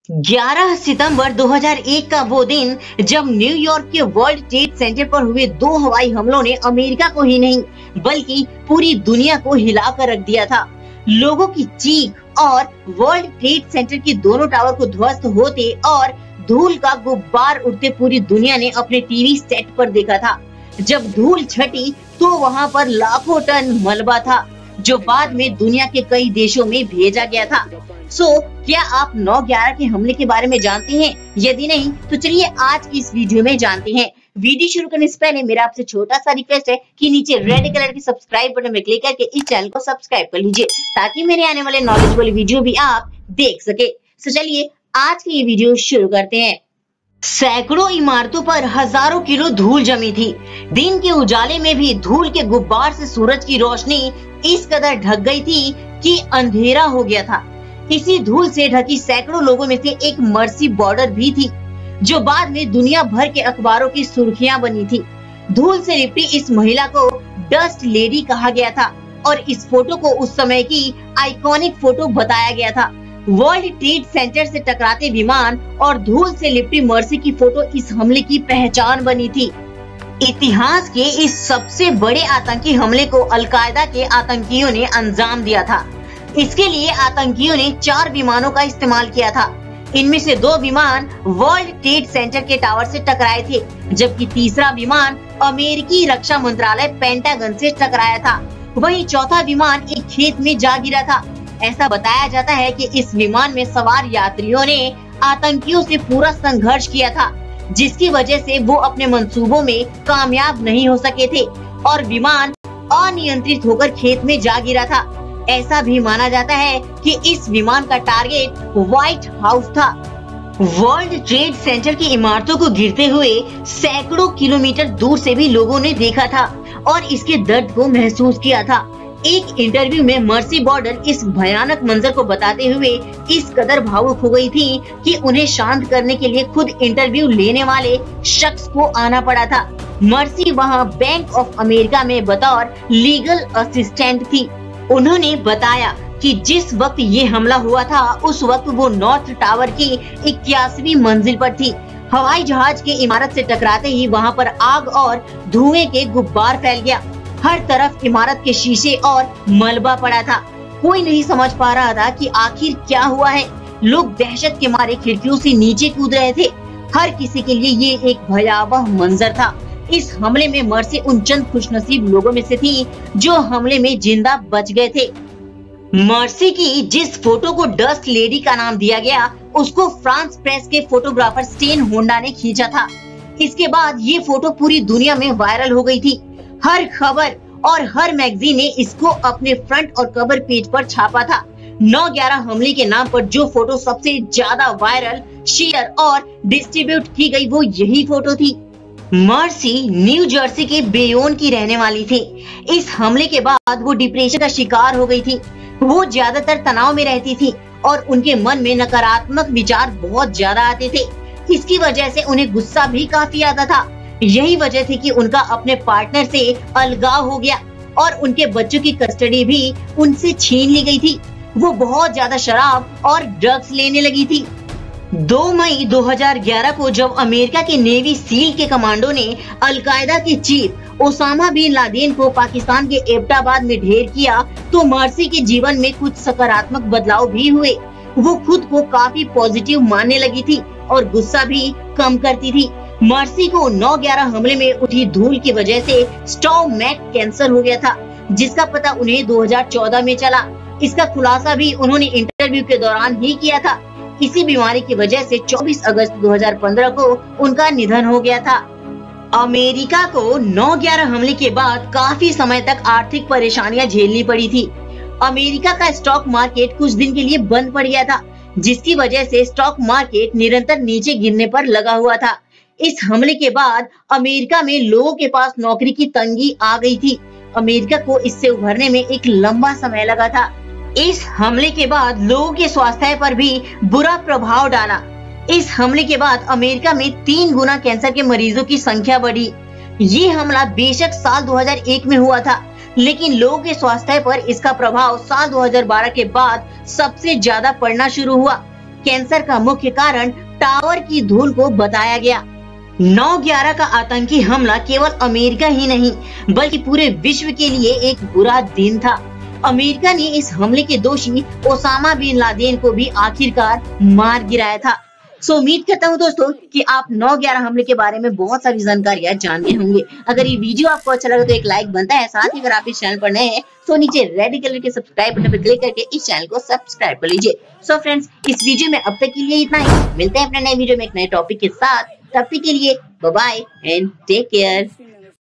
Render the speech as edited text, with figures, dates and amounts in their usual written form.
11 सितंबर 2001 का वो दिन जब न्यूयॉर्क के वर्ल्ड ट्रेड सेंटर पर हुए 2 हवाई हमलों ने अमेरिका को ही नहीं बल्कि पूरी दुनिया को हिलाकर रख दिया था। लोगों की चीख और वर्ल्ड ट्रेड सेंटर के दोनों टावर को ध्वस्त होते और धूल का गुब्बार उड़ते पूरी दुनिया ने अपने टीवी सेट पर देखा था। जब धूल छटी तो वहाँ पर लाखों टन मलबा था जो बाद में दुनिया के कई देशों में भेजा गया था। क्या आप 9/11 के हमले के बारे में जानते हैं? यदि नहीं तो चलिए आज की इस वीडियो में जानते हैं। वीडियो शुरू करने से पहले मेरा आपसे छोटा सा रिक्वेस्ट है कि नीचे रेड कलर के सब्सक्राइब बटन में क्लिक करके इस चैनल को सब्सक्राइब कर लीजिए ताकि मेरे आने वाले नॉलेजेबल वीडियो भी आप देख सके। चलिए आज की ये वीडियो शुरू करते हैं। सैकड़ों इमारतों पर हजारों किलो धूल जमी थी। दिन के उजाले में भी धूल के गुब्बार से सूरज की रोशनी इस कदर ढक गई थी कि अंधेरा हो गया था। इसी धूल से ढकी सैकड़ों लोगों में से एक मर्सी बॉर्डर भी थी जो बाद में दुनिया भर के अखबारों की सुर्खियां बनी थी। धूल से लिपटी इस महिला को डस्ट लेडी कहा गया था और इस फोटो को उस समय की आइकॉनिक फोटो बताया गया था। वर्ल्ड ट्रेड सेंटर से टकराते विमान और धूल से लिपटी मर्सी की फोटो इस हमले की पहचान बनी थी। इतिहास के इस सबसे बड़े आतंकी हमले को अल-कायदा के आतंकियों ने अंजाम दिया था। इसके लिए आतंकियों ने 4 विमानों का इस्तेमाल किया था। इनमें से 2 विमान वर्ल्ड ट्रेड सेंटर के टावर से टकराए थे, जबकि तीसरा विमान अमेरिकी रक्षा मंत्रालय पेंटागन से टकराया था। वहीं चौथा विमान एक खेत में जा गिरा था। ऐसा बताया जाता है कि इस विमान में सवार यात्रियों ने आतंकियों से पूरा संघर्ष किया था, जिसकी वजह से वो अपने मंसूबों में कामयाब नहीं हो सके थे और विमान अनियंत्रित होकर खेत में जा गिरा था। ऐसा भी माना जाता है कि इस विमान का टारगेट व्हाइट हाउस था। वर्ल्ड ट्रेड सेंटर की इमारतों को गिरते हुए सैकड़ों किलोमीटर दूर से भी लोगों ने देखा था और इसके दर्द को महसूस किया था। एक इंटरव्यू में मर्सी बॉर्डर इस भयानक मंजर को बताते हुए इस कदर भावुक हो गई थी कि उन्हें शांत करने के लिए खुद इंटरव्यू लेने वाले शख्स को आना पड़ा था। मर्सी वहां बैंक ऑफ अमेरिका में बतौर लीगल असिस्टेंट थी। उन्होंने बताया कि जिस वक्त ये हमला हुआ था उस वक्त वो नॉर्थ टावर की 81वीं मंजिल पर थी। हवाई जहाज की इमारत से टकराते ही वहां पर आग और धुएं के गुब्बार फैल गया। हर तरफ इमारत के शीशे और मलबा पड़ा था। कोई नहीं समझ पा रहा था कि आखिर क्या हुआ है। लोग दहशत के मारे खिड़कियों से नीचे कूद रहे थे। हर किसी के लिए ये एक भयावह मंजर था। इस हमले में मर्सी उन चंद खुशनसीब लोगों में से थी जो हमले में जिंदा बच गए थे। मर्सी की जिस फोटो को डस्ट लेडी का नाम दिया गया उसको फ्रांस प्रेस के फोटोग्राफर स्टेन होंडा ने खींचा था। इसके बाद ये फोटो पूरी दुनिया में वायरल हो गई थी। हर खबर और हर मैगजीन ने इसको अपने फ्रंट और कवर पेज पर छापा था। 9/11 हमले के नाम पर जो फोटो सबसे ज्यादा वायरल, शेयर और डिस्ट्रीब्यूट की गई वो यही फोटो थी। मर्सी न्यू जर्सी के बेयोन की रहने वाली थी। इस हमले के बाद वो डिप्रेशन का शिकार हो गई थी। वो ज्यादातर तनाव में रहती थी और उनके मन में नकारात्मक विचार बहुत ज्यादा आते थे। इसकी वजह से उन्हें गुस्सा भी काफी आता था। यही वजह थी कि उनका अपने पार्टनर से अलगाव हो गया और उनके बच्चों की कस्टडी भी उनसे छीन ली गई थी। वो बहुत ज्यादा शराब और ड्रग्स लेने लगी थी। 2 मई 2011 को जब अमेरिका के नेवी सील के कमांडो ने अल-कायदा के चीफ ओसामा बिन लादेन को पाकिस्तान के एबटाबाद में ढेर किया तो मर्सी के जीवन में कुछ सकारात्मक बदलाव भी हुए। वो खुद को काफी पॉजिटिव मानने लगी थी और गुस्सा भी कम करती थी। मर्सी को 9/11 हमले में उठी धूल की वजह से स्टोमैक कैंसर हो गया था, जिसका पता उन्हें 2014 में चला। इसका खुलासा भी उन्होंने इंटरव्यू के दौरान ही किया था। इसी बीमारी की वजह से 24 अगस्त 2015 को उनका निधन हो गया था। अमेरिका को 9/11 हमले के बाद काफी समय तक आर्थिक परेशानियां झेलनी पड़ी थी। अमेरिका का स्टॉक मार्केट कुछ दिन के लिए बंद पड़ गया था, जिसकी वजह से स्टॉक मार्केट निरंतर नीचे गिरने पर लगा हुआ था। इस हमले के बाद अमेरिका में लोगों के पास नौकरी की तंगी आ गई थी। अमेरिका को इससे उभरने में एक लंबा समय लगा था। इस हमले के बाद लोगों के स्वास्थ्य पर भी बुरा प्रभाव डाला। इस हमले के बाद अमेरिका में 3 गुना कैंसर के मरीजों की संख्या बढ़ी। ये हमला बेशक साल 2001 में हुआ था, लेकिन लोगों के स्वास्थ्य पर इसका प्रभाव साल 2012 के बाद सबसे ज्यादा पड़ना शुरू हुआ। कैंसर का मुख्य कारण टावर की धूल को बताया गया। 9/11 का आतंकी हमला केवल अमेरिका ही नहीं बल्कि पूरे विश्व के लिए एक बुरा दिन था। अमेरिका ने इस हमले के दोषी ओसामा बिन लादेन को भी आखिरकार मार गिराया था। सो उम्मीद करता हूँ दोस्तों कि आप 9/11 हमले के बारे में बहुत सारी जानकारियां जान गए होंगे। अगर ये वीडियो आपको अच्छा लगा तो एक लाइक बनता है, साथ ही अगर आप इस चैनल पर नए हैं तो नीचे रेड कलर के सब्सक्राइब बटन पर क्लिक करके इस चैनल को सब्सक्राइब कर लीजिए। सो फ्रेंड्स, इस वीडियो में अब तक के लिए इतना ही। मिलते हैं अपने नए वीडियो में एक नए टॉपिक के साथ। तब तक के लिए bye bye and take care.